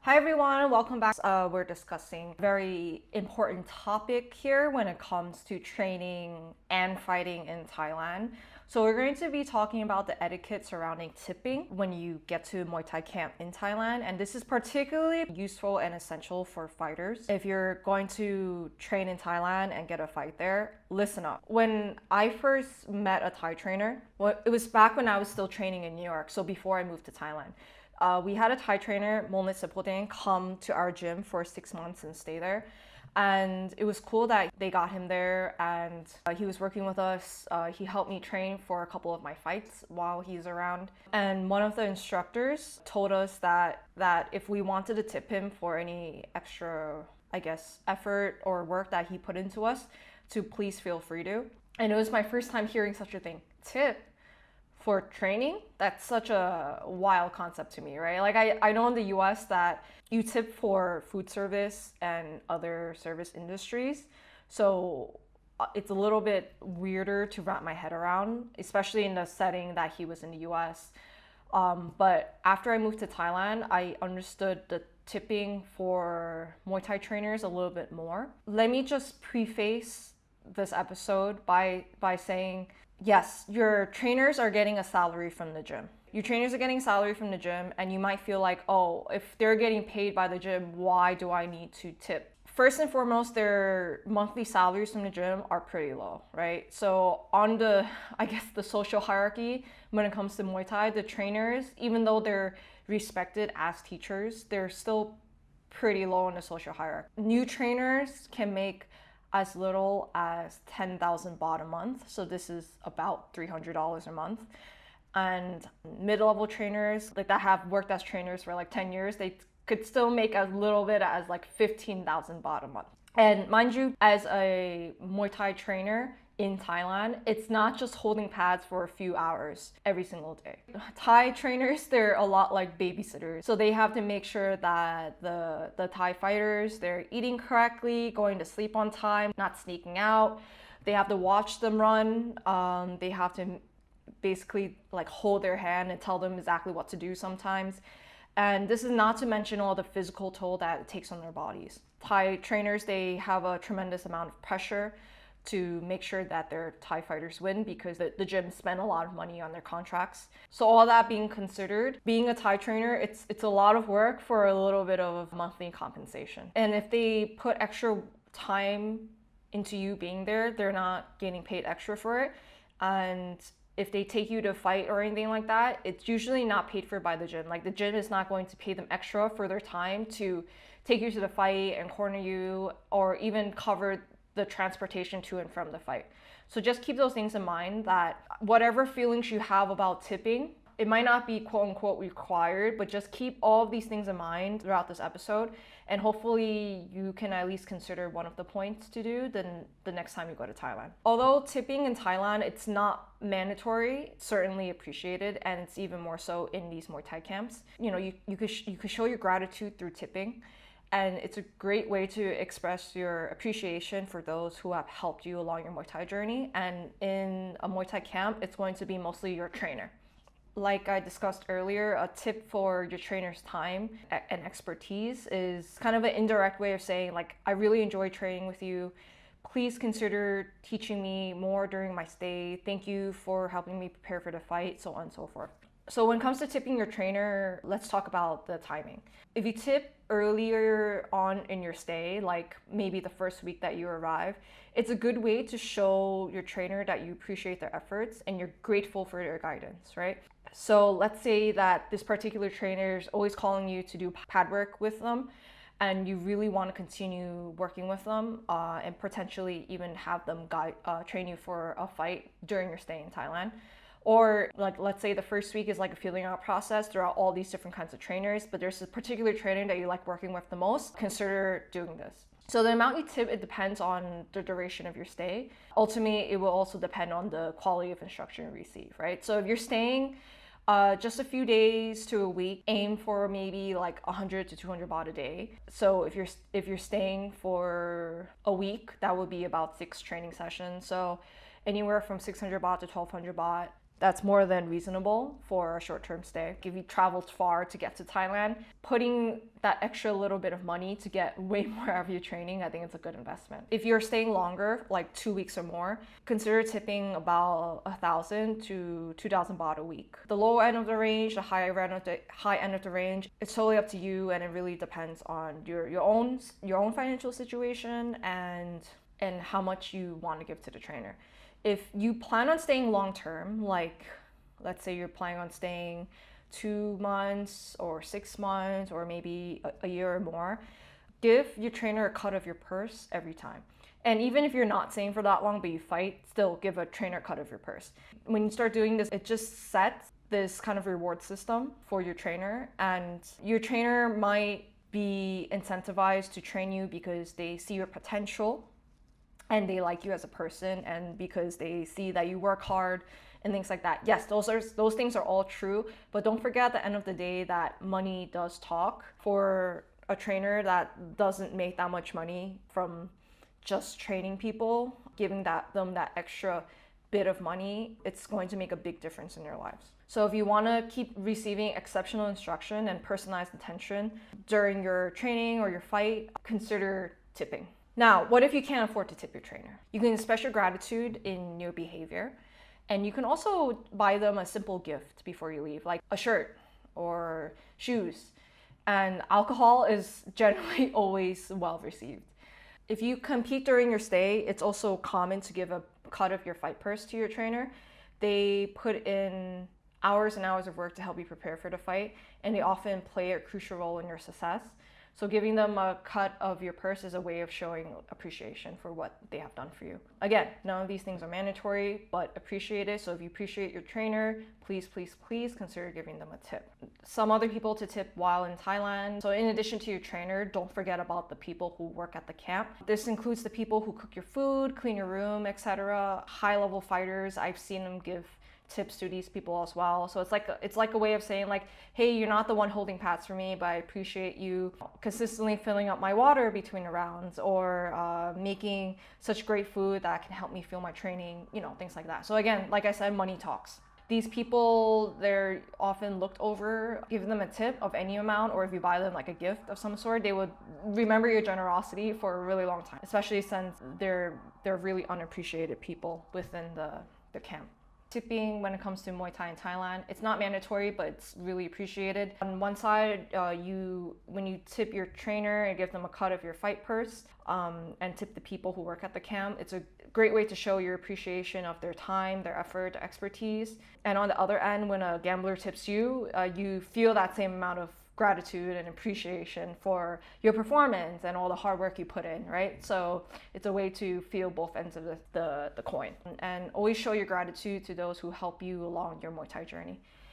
Hi everyone, welcome back. We're discussing a very important topic here when it comes to training and fighting in Thailand. So we're going to be talking about the etiquette surrounding tipping when you get to Muay Thai camp in Thailand. And this is particularly useful and essential for fighters. If you're going to train in Thailand and get a fight there, listen up. When I first met a Thai trainer, it was back when I was still training in New York, so before I moved to Thailand. We had a Thai trainer, Molnit Sepodeng, come to our gym for 6 months and stay there. And it was cool that they got him there and he was working with us. He helped me train for a couple of my fights while he's around. And one of the instructors told us that if we wanted to tip him for any extra, effort or work that he put into us, to please feel free to. And it was my first time hearing such a thing. Tip for training? That's such a wild concept to me, right? Like I know in the US that you tip for food service and other service industries. So it's a little bit weirder to wrap my head around, especially in the setting that he was in the US. But after I moved to Thailand, I understood the tipping for Muay Thai trainers a little bit more. Let me just preface this episode by saying, yes, your trainers are getting a salary from the gym. Your trainers are getting a salary from the gym, and you might feel like, oh, if they're getting paid by the gym, why do I need to tip? First and foremost, their monthly salaries from the gym are pretty low, right? So on the social hierarchy, when it comes to Muay Thai, the trainers, even though they're respected as teachers, they're still pretty low in the social hierarchy. New trainers can make as little as 10,000 baht a month. So this is about $300 a month. And mid-level trainers that have worked as trainers for 10 years, they could still make as little bit as 15,000 baht a month. And mind you, as a Muay Thai trainer in Thailand, it's not just holding pads for a few hours every single day. Thai trainers, they're a lot like babysitters. So they have to make sure that the Thai fighters, they're eating correctly, going to sleep on time, not sneaking out. They have to watch them run. They have to basically hold their hand and tell them exactly what to do sometimes. And this is not to mention all the physical toll that it takes on their bodies. Thai trainers, they have a tremendous amount of pressure to make sure that their Thai fighters win because the gym spend a lot of money on their contracts. So all that being considered, being a Thai trainer, it's a lot of work for a little bit of monthly compensation. And if they put extra time into you being there, they're not getting paid extra for it. And if they take you to fight or anything like that, it's usually not paid for by the gym. The gym is not going to pay them extra for their time to take you to the fight and corner you or even cover the transportation to and from the fight. So just keep those things in mind, that whatever feelings you have about tipping, it might not be quote unquote required, but just keep all of these things in mind throughout this episode. And hopefully you can at least consider one of the points to do the next time you go to Thailand. Although tipping in Thailand, it's not mandatory, it's certainly appreciated, and it's even more so in these Muay Thai camps. You could show your gratitude through tipping. And it's a great way to express your appreciation for those who have helped you along your Muay Thai journey. And in a Muay Thai camp, it's going to be mostly your trainer. Like I discussed earlier, a tip for your trainer's time and expertise is kind of an indirect way of saying, I really enjoy training with you. Please consider teaching me more during my stay. Thank you for helping me prepare for the fight, so on and so forth. So when it comes to tipping your trainer, let's talk about the timing. If you tip earlier on in your stay, like maybe the first week that you arrive, it's a good way to show your trainer that you appreciate their efforts and you're grateful for their guidance, right? So let's say that this particular trainer is always calling you to do pad work with them and you really want to continue working with them and potentially even have them train you for a fight during your stay in Thailand. Or let's say the first week is a feeling out process throughout all these different kinds of trainers, but there's a particular trainer that you like working with the most, consider doing this. So the amount you tip, it depends on the duration of your stay. Ultimately, it will also depend on the quality of instruction you receive, right? So if you're staying just a few days to a week, aim for maybe 100 to 200 baht a day. So if you're staying for a week, that would be about 6 training sessions. So anywhere from 600 baht to 1200 baht. That's more than reasonable for a short-term stay. If you traveled far to get to Thailand, putting that extra little bit of money to get way more out of your training, I think it's a good investment. If you're staying longer, like 2 weeks or more, consider tipping about 1,000 to 2,000 baht a week. The low end of the range, the high end of the range, it's totally up to you, and it really depends on your own financial situation and how much you want to give to the trainer. If you plan on staying long term, like let's say you're planning on staying 2 months or 6 months or maybe a year or more, give your trainer a cut of your purse every time. And even if you're not staying for that long but you fight, still give a trainer a cut of your purse. When you start doing this, it just sets this kind of reward system for your trainer, and your trainer might be incentivized to train you because they see your potential and they like you as a person, and because they see that you work hard and things like that. Yes, those things are all true, but don't forget at the end of the day that money does talk. For a trainer that doesn't make that much money from just training people, giving them that extra bit of money, it's going to make a big difference in their lives. So if you want to keep receiving exceptional instruction and personalized attention during your training or your fight, consider tipping. Now, what if you can't afford to tip your trainer? You can express your gratitude in your behavior, and you can also buy them a simple gift before you leave, like a shirt or shoes. And alcohol is generally always well received. If you compete during your stay, it's also common to give a cut of your fight purse to your trainer. They put in hours and hours of work to help you prepare for the fight, and they often play a crucial role in your success. So giving them a cut of your purse is a way of showing appreciation for what they have done for you. Again, none of these things are mandatory, but appreciate it. So if you appreciate your trainer, please, please, please consider giving them a tip. Some other people to tip while in Thailand. So in addition to your trainer, don't forget about the people who work at the camp. This includes the people who cook your food, clean your room, etc. High-level fighters, I've seen them give tips to these people as well. So it's like a way of saying like, hey, you're not the one holding pads for me, but I appreciate you consistently filling up my water between the rounds, or making such great food that can help me fuel my training, things like that. So again, like I said, money talks. These people, they're often looked over. Give them a tip of any amount, or if you buy them like a gift of some sort, they would remember your generosity for a really long time, especially since they're really unappreciated people within the camp. Tipping when it comes to Muay Thai in Thailand, it's not mandatory, but it's really appreciated. On one side, when you tip your trainer and give them a cut of your fight purse, and tip the people who work at the camp, it's a great way to show your appreciation of their time, their effort, their expertise. And on the other end, when a gambler tips you, you feel that same amount of gratitude and appreciation for your performance and all the hard work you put in, right? So it's a way to feel both ends of the coin. And always show your gratitude to those who help you along your Muay Thai journey.